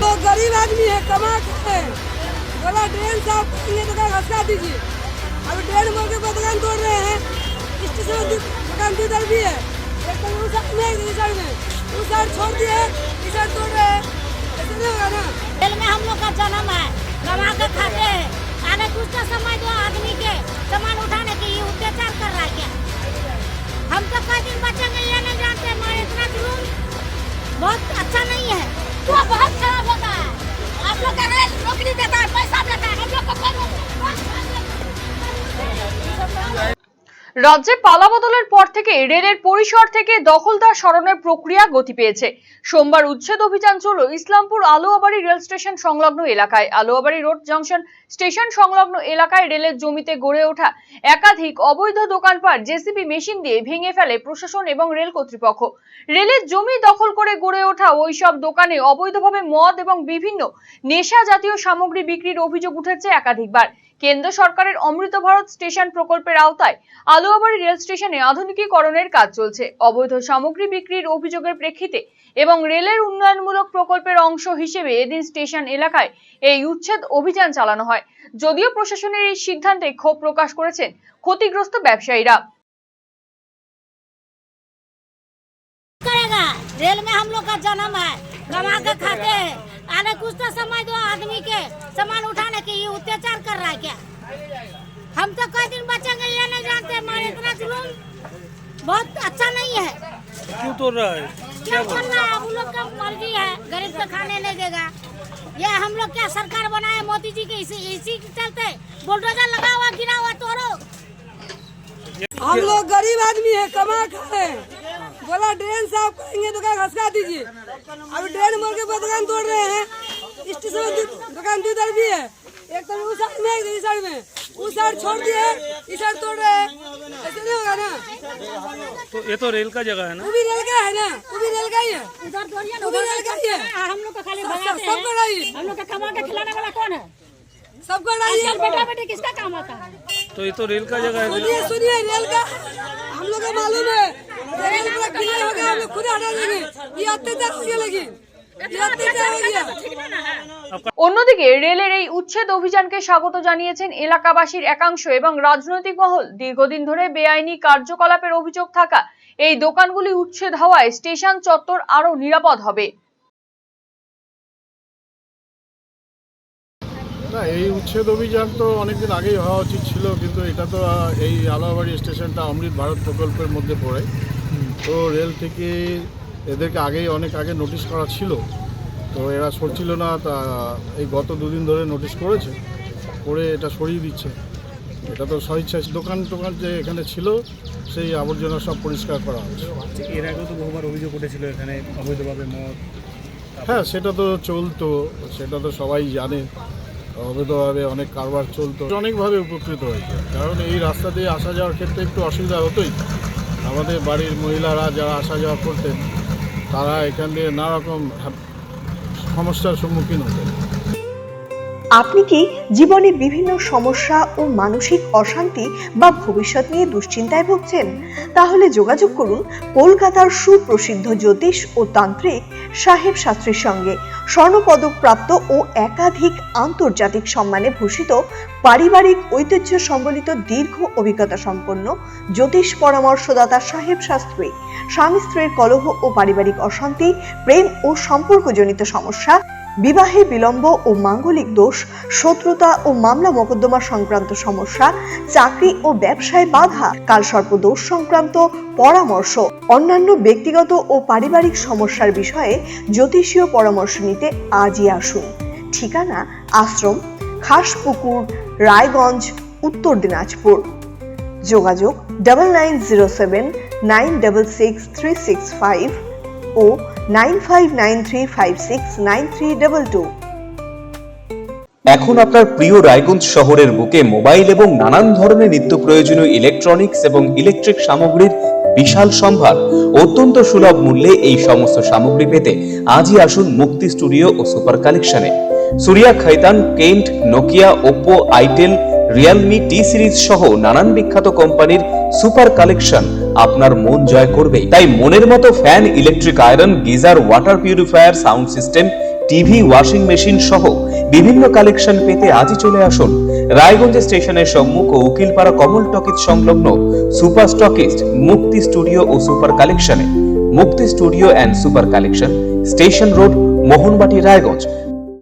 तो गरीब आदमी है, कमा के बोला ड्रेन साफ करेंगे तो हंसा दीजिए। अब ड्रेन मोड़ के दुकान तोड़ रहे हैं, स्टेशन दुकान इधर भी है, एक तो उस साइड में इस साइड में, उस साइड छोड़ दिए, इस साइड तोड़ रहे हैं, ऐसे नहीं होगा ना। जेल में हम लोग का जन्म है, कमा के खाते हैं, आने कुछ तो समय दो आदमी के सामान उठाने के ये अत्याचार कर रहा है क्या? हम तो कई दिन बचेंगे ये नहीं जानते, हमारे इतना जुलूम बहुत अच्छा नहीं है, तो बहुत खराब होता है। आप लोग का रेल नौकरी देता है, पैसा देता है, हम लोग को রাজ্যে পালাবদলের পর থেকে রেলের পরিসর থেকে দখলদার সরানোর প্রক্রিয়া গতি পেয়েছে। সোমবার উচ্ছেদ অভিযান চলল ইসলামপুর আলোয়াবাড়ি রেল স্টেশন সংলগ্ন এলাকায়। আলোয়াবাড়ি রোড জংশন স্টেশন সংলগ্ন এলাকায় রেলের জমিতে গড়ে ওঠা একাধিক অবৈধ দোকানপাট জেসিবি মেশিন দিয়ে ভেঙে ফেলে প্রশাসন এবং রেল কর্তৃপক্ষ। রেলের জমি দখল করে গড়ে ওঠা ওইসব দোকানে অবৈধভাবে মদ এবং বিভিন্ন নেশা জাতীয় সামগ্রী বিক্রির অভিযোগ উঠেছে একাধিকবার। কেন্দ্র সরকারের অমৃত ভারত স্টেশন প্রকল্পের আওতায় আলোয়াবাড়ি রেল স্টেশনে আধুনিকীকরণের কাজ চলছে। অবৈধ সামগ্রী বিক্রির অভিযোগের প্রেক্ষিতে এবং রেলের উন্নয়নমূলক প্রকল্পের অংশ হিসেবে এদিন স্টেশন এলাকায় এই উচ্ছেদ অভিযান চালানো হয়। যদিও প্রশাসনের এই সিদ্ধান্তে ক্ষোভ প্রকাশ করেছেন ক্ষতিগ্রস্ত ব্যবসায়ীরা। रेल में हम लोग का जन्म है, कमा के खाते हैं, आने कुछ तो समय दो आदमी के सामान उठाने के ये अत्याचार कर रहा है क्या? हम तो कई दिन बचेंगे ये नहीं जानते, हमारे इतना जुलूम बहुत अच्छा नहीं है। क्यों तोड़ रहा है? क्या करना है, हम लोग का मर्जी है, गरीब को खाने नहीं देगा। ये हम लोग क्या सरकार बनाए मोदी जी के, इसी के चलते बुलडोजर लगा हुआ गिरा हुआ तोड़ो। हम लोग गरीब आदमी है, कमा खाए, बोला ड्रेन साफ करेंगे तो हंसा दीजिए। अब ड्रेन मोड़ के दुकान तोड़ रहे हैं, स्टेशन दुकान इधर भी है, एक तो उस साइड में इस साइड में, उस साइड छोड़ दिए, इस साइड तोड़ रहे हैं, ऐसे नहीं होगा ना। तो ये तो रेल का जगह है ना? वो भी रेल का है ना, वो भी रेल का ही है, उधर तोड़िए ना, वो भी रेल का ही है। हम लोग का खाली भगाते हैं, सबको रही, हम लोग का कमा के खिलाने वाला कौन है? सबको रही है। बेटा बेटी किसका काम होता है? तो ये तो रेल का जगह है। सुनिए सुनिए, रेल का हम लोग को मालूम है, रेल पूरा क्लियर हो गया, हम लोग खुद हटा देंगे। ये अत्याचार हो गया, लेकिन ये अत्याचार हो गया। অন্যদিকে রেলের এই উচ্ছেদ অভিযানকে স্বাগত জানিয়েছেন এলাকাবাসীর একাংশ এবং রাজনৈতিক মহল। দীর্ঘদিন ধরে বেআইনি কার্যকলাপের অভিযোগ থাকা এই দোকানগুলি উচ্ছেদ হওয়ায় স্টেশন চত্বর আরো নিরাপদ হবে। না, এই উচ্ছেদ অভিযান তো অনেকদিন আগেই হওয়া উচিত ছিল, কিন্তু এটা তো এই আলোয়াবাড়ি স্টেশনটা অমৃত ভারত প্রকল্পের মধ্যে পড়ে, তো রেল থেকে এদেরকে অনেক আগে নোটিশ করা ছিল, তো এরা সরছিল না। তা এই গত দুদিন ধরে নোটিশ করেছে, করে এটা সরিয়ে দিচ্ছে। এটা তো স্বইচ্ছায় দোকান যে এখানে ছিল সেই আবর্জনা সব পরিষ্কার করা হচ্ছে। এর আগেও তো বহুবার অভিযোগ উঠেছিল এখানে অবৈধভাবে মদ। হ্যাঁ, সেটা তো চলতো, সেটা তো সবাই জানে, অবৈধভাবে অনেক কারবার চলতো, অনেকভাবে উপকৃত হয়েছে। কারণ এই রাস্তা দিয়ে আসা যাওয়ার ক্ষেত্রে একটু অসুবিধা হতোই। আমাদের বাড়ির মহিলারা যারা আসা যাওয়া করতেন তারা এখান দিয়ে নানা রকম সমস্যার সম্মুখীন হতেন। আপনি কি জীবনে বিভিন্ন সমস্যা ও মানসিক অশান্তি বা ভবিষ্যৎ নিয়ে দুশ্চিন্তায় ভুগছেন? তাহলে যোগাযোগ করুন কলকাতার সুপ্রসিদ্ধ জ্যোতিষ ও তান্ত্রিক সাহেব শাস্ত্রীর সঙ্গে। স্বর্ণপদক প্রাপ্ত ও একাধিক আন্তর্জাতিক সম্মানে ভূষিত, পারিবারিক ঐতিহ্য সম্বলিত দীর্ঘ অভিজ্ঞতা সম্পন্ন জ্যোতিষ পরামর্শদাতা সাহেব শাস্ত্রী। স্বামী স্ত্রীর কলহ ও পারিবারিক অশান্তি, প্রেম ও সম্পর্কজনিত সমস্যা, বিবাহে বিলম্ব ও মাঙ্গলিক দোষ, শত্রুতা ও মামলা মোকদ্দমা সংক্রান্ত সমস্যা, চাকরি ও ব্যবসায় বাধা, কালসর্প দোষ সংক্রান্ত পরামর্শ, অন্যান্য ব্যক্তিগত ও পারিবারিক সমস্যার বিষয়ে জ্যোতিষীয় পরামর্শ নিতে আজই আসুন। ঠিকানা আশ্রম, খাসপুকুর, রায়গঞ্জ, উত্তর দিনাজপুর। যোগাযোগ 9907966365 ও 9593569322। এখন আপনার প্রিয় রায়গঞ্জ শহরের বুকে মোবাইল এবং নানান ধরনের নিত্য প্রয়োজনীয় ইলেকট্রনিক্স এবং ইলেকট্রিক সামগ্রীর বিশাল সম্ভার। অত্যন্ত সুলভ মূল্যে এই সমস্ত সামগ্রী পেতে আজই আসুন মুক্তি স্টুডিও ও সুপার কালেকশনে। Surya, Khaitan, Kent, Nokia, Oppo, itel, Realme, T Series সহ নানান বিখ্যাত কোম্পানির সুপার কালেকশন আপনার মন জয় করবে। তাই মনের মতো fan, electric iron, geyser, water purifier, sound system, TV, washing machine সহ বিভিন্ন কালেকশন পেতে আজই চলে আসুন রায়গঞ্জ স্টেশনের সম্মুখ ও উকিলপাড়া কমল টকিজ সংলগ্ন সুপার স্টকিস্ট মুক্তি স্টুডিও ও সুপার কালেকশনে। মুক্তি studio and super collection, station road, Mohanbati, Raiganj.